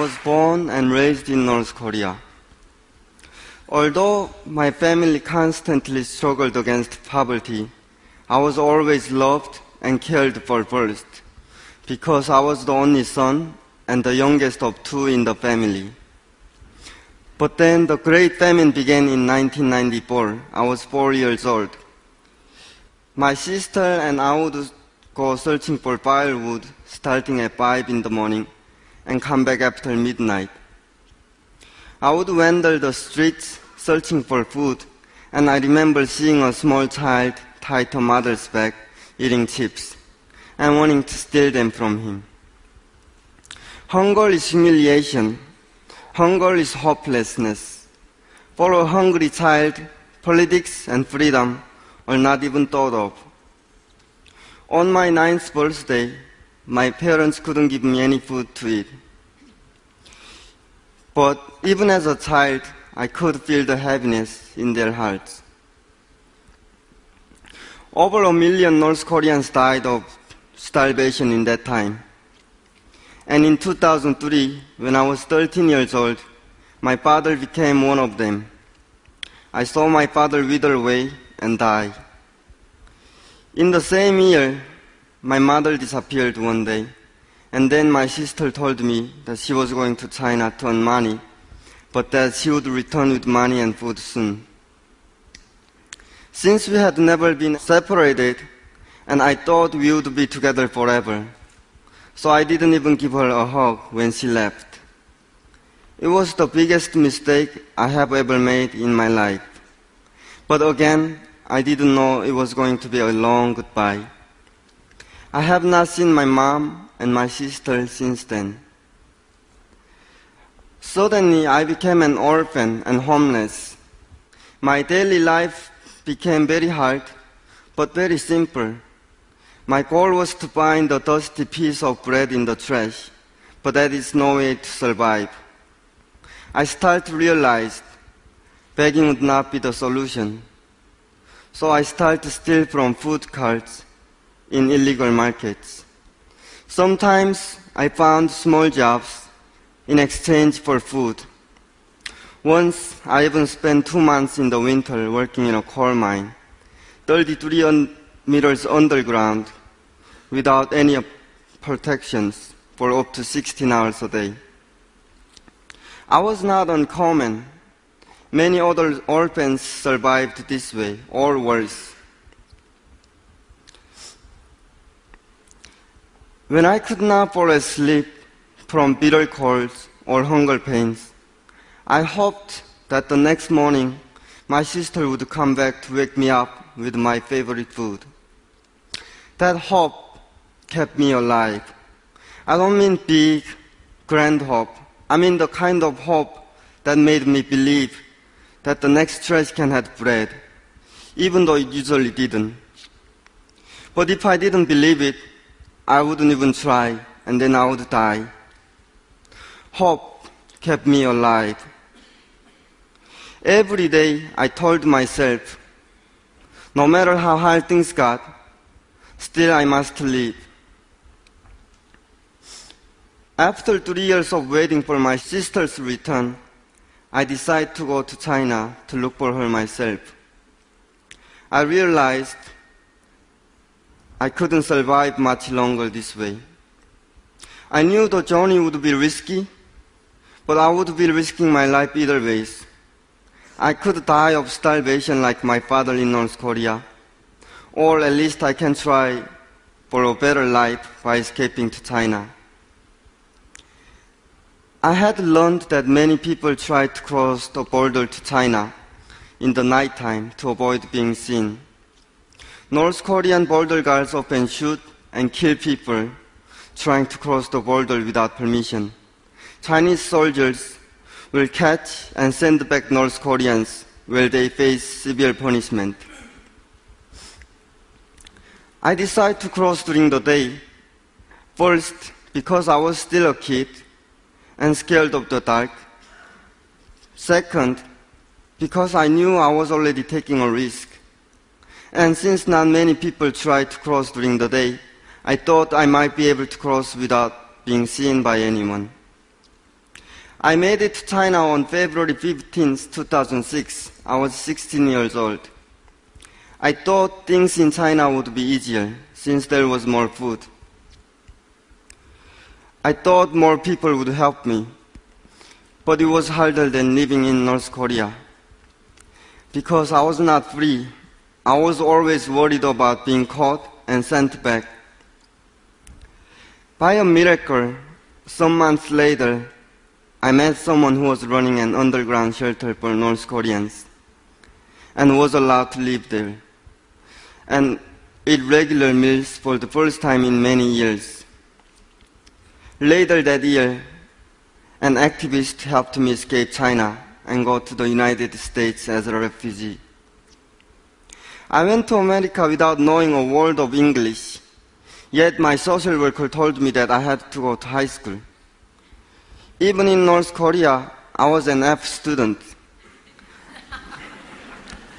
was born and raised in North Korea. Although my family constantly struggled against poverty, I was always loved and cared for first, because I was the only son and the youngest of two in the family. But then the Great Famine began in 1994. I was 4 years old. My sister and I would go searching for firewood starting at 5 in the morning and come back after midnight. I would wander the streets searching for food, and I remember seeing a small child tied to a mother's back eating chips and wanting to steal them from him. Hunger is humiliation. Hunger is hopelessness. For a hungry child, politics and freedom are not even thought of. On my 9th birthday, my parents couldn't give me any food to eat. But even as a child, I could feel the heaviness in their hearts. Over 1 million North Koreans died of starvation in that time. And in 2003, when I was 13 years old, my father became one of them. I saw my father wither away and die. In the same year, my mother disappeared one day, and then my sister told me that she was going to China to earn money, but that she would return with money and food soon. Since we had never been separated, and I thought we would be together forever, so I didn't even give her a hug when she left. It was the biggest mistake I have ever made in my life. But again, I didn't know it was going to be a long goodbye. I have not seen my mom and my sister since then. Suddenly, I became an orphan and homeless. My daily life became very hard, but very simple. My goal was to find a dusty piece of bread in the trash, but that is no way to survive. I started to realize begging would not be the solution. So I started to steal from food carts in illegal markets. Sometimes I found small jobs in exchange for food. Once I even spent 2 months in the winter working in a coal mine, 33 meters underground, without any protections for up to 16 hours a day. I was not uncommon. Many other orphans survived this way, or worse. When I could not fall asleep from bitter colds or hunger pains, I hoped that the next morning my sister would come back to wake me up with my favorite food. That hope kept me alive. I don't mean big, grand hope. I mean the kind of hope that made me believe that the next trash can had bread, even though it usually didn't. But if I didn't believe it, I wouldn't even try, and then I would die. Hope kept me alive. Every day I told myself, no matter how hard things got, still I must live. After 3 years of waiting for my sister's return, I decided to go to China to look for her myself. I realized I couldn't survive much longer this way. I knew the journey would be risky, but I would be risking my life either ways. I could die of starvation like my father in North Korea, or at least I can try for a better life by escaping to China. I had learned that many people try to cross the border to China in the nighttime to avoid being seen. North Korean border guards often shoot and kill people trying to cross the border without permission. Chinese soldiers will catch and send back North Koreans where they face severe punishment. I decided to cross during the day. First, because I was still a kid and scared of the dark. Second, because I knew I was already taking a risk. And since not many people try to cross during the day, I thought I might be able to cross without being seen by anyone. I made it to China on February 15, 2006. I was 16 years old. I thought things in China would be easier since there was more food. I thought more people would help me, but it was harder than living in North Korea. Because I was not free, I was always worried about being caught and sent back. By a miracle, some months later, I met someone who was running an underground shelter for North Koreans and was allowed to live there and eat regular meals for the first time in many years. Later that year, an activist helped me escape China and go to the United States as a refugee. I went to America without knowing a word of English, yet my social worker told me that I had to go to high school. Even in North Korea, I was an F student.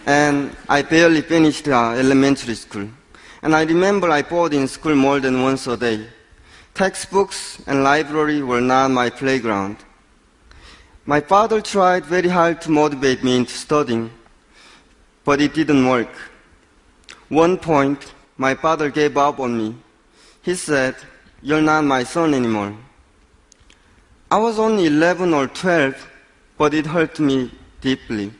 And I barely finished elementary school. And I remember I bored in school more than once a day. Textbooks and library were not my playground. My father tried very hard to motivate me into studying, but it didn't work. One point, my father gave up on me. He said, "You're not my son anymore." I was only 11 or 12, but it hurt me deeply.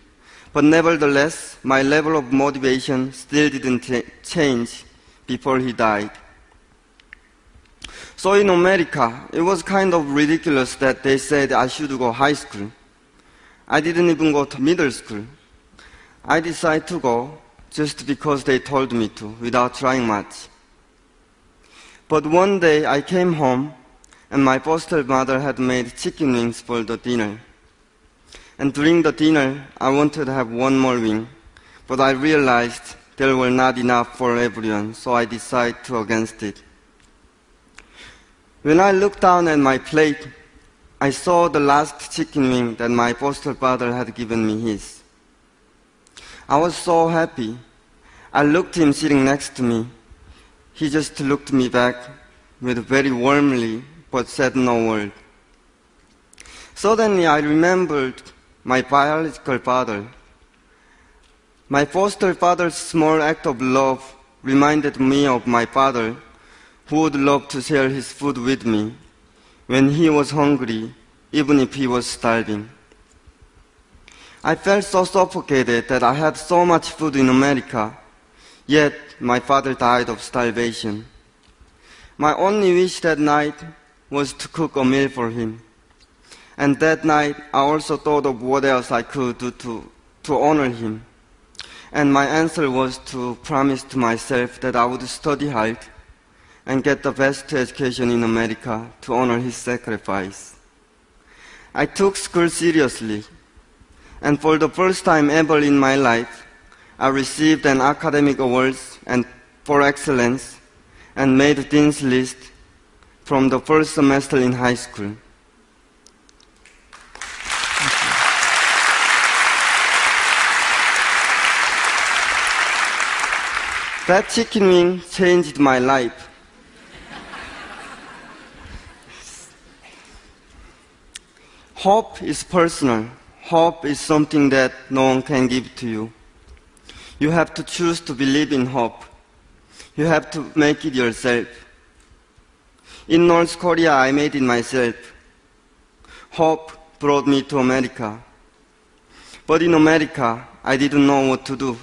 But nevertheless, my level of motivation still didn't change before he died. So in America, it was kind of ridiculous that they said I should go high school. I didn't even go to middle school. I decided to go just because they told me to, without trying much. But one day I came home, and my foster mother had made chicken wings for the dinner. And during the dinner, I wanted to have one more wing, but I realized there were not enough for everyone, so I decided to against it. When I looked down at my plate, I saw the last chicken wing that my foster father had given me his. I was so happy. I looked at him sitting next to me. He just looked me back with very warmly, but said no word. Suddenly I remembered my biological father. My foster father's small act of love reminded me of my father, who would love to share his food with me when he was hungry, even if he was starving. I felt so suffocated that I had so much food in America, yet my father died of starvation. My only wish that night was to cook a meal for him. And that night, I also thought of what else I could do to honor him. And my answer was to promise to myself that I would study hard and get the best education in America to honor his sacrifice. I took school seriously, and for the first time ever in my life, I received an academic award and for excellence and made Dean's List from the first semester in high school. That chicken wing changed my life. Hope is personal. Hope is something that no one can give to you. You have to choose to believe in hope. You have to make it yourself. In North Korea, I made it myself. Hope brought me to America. But in America, I didn't know what to do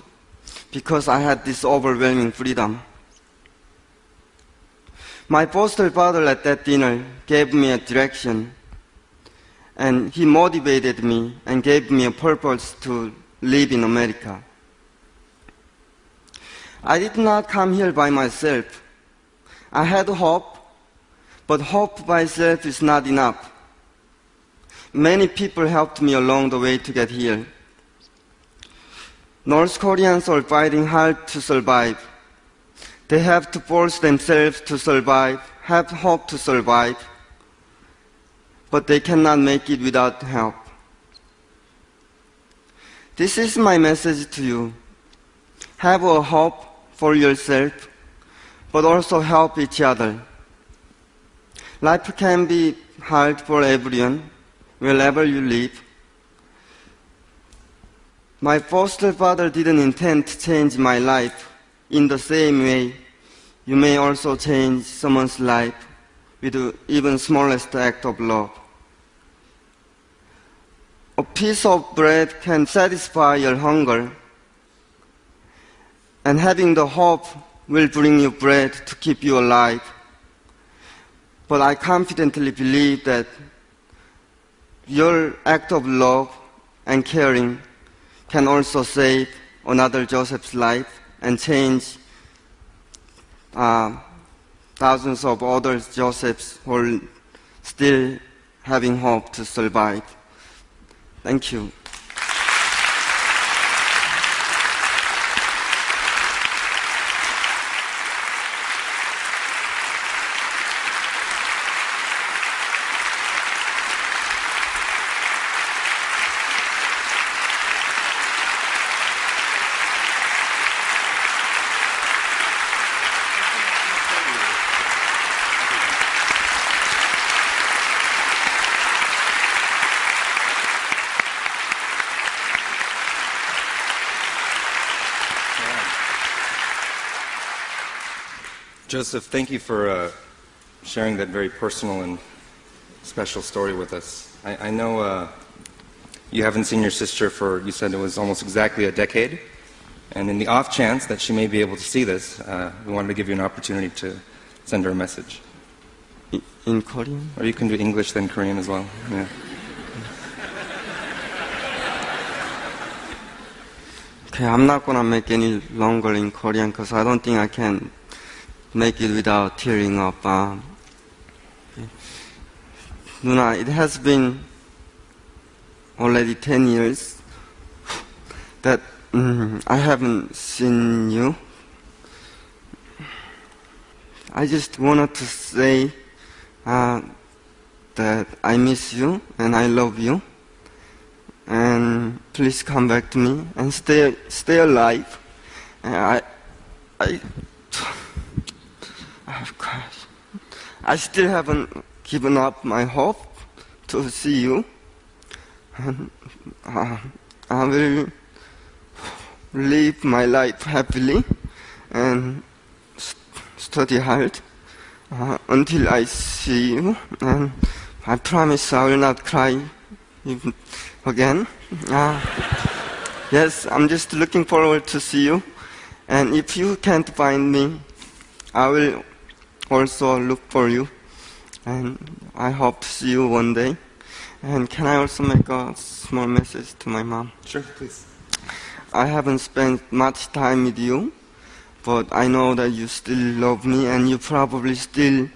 because I had this overwhelming freedom. My foster father at that dinner gave me a direction, and he motivated me and gave me a purpose to live in America. I did not come here by myself. I had hope, but hope by itself is not enough. Many people helped me along the way to get here. North Koreans are fighting hard to survive. They have to force themselves to survive, have hope to survive, but they cannot make it without help. This is my message to you. Have a hope for yourself, but also help each other. Life can be hard for everyone, wherever you live. My foster father didn't intend to change my life. In the same way, you may also change someone's life with the even smallest act of love. A piece of bread can satisfy your hunger, and having the hope will bring you bread to keep you alive. But I confidently believe that your act of love and caring can also save another Joseph's life and change thousands of other Josephs who are still having hope to survive. Thank you. Joseph, thank you for sharing that very personal and special story with us. I know you haven't seen your sister for, you said it was almost exactly a decade, and in the off chance that she may be able to see this, we wanted to give you an opportunity to send her a message. In Korean? Or you can do English then Korean as well. Yeah. Okay, I'm not going to make any longer in Korean because I don't think I can make it without tearing up. Nuna, it has been already 10 years that I haven't seen you. I just wanted to say that I miss you and I love you. And please come back to me and stay alive. And I still haven't given up my hope to see you. And I will live my life happily and study hard until I see you. And I promise I will not cry even again. Yes, I'm just looking forward to see you. And if you can't find me, I will also look for you, and I hope to see you one day. And can I also make a small message to my mom? Sure, please. I haven't spent much time with you, but I know that you still love me, and you probably still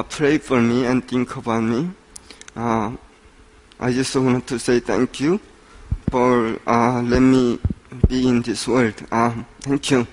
pray for me and think about me. I just wanted to say thank you for letting me be in this world. Thank you.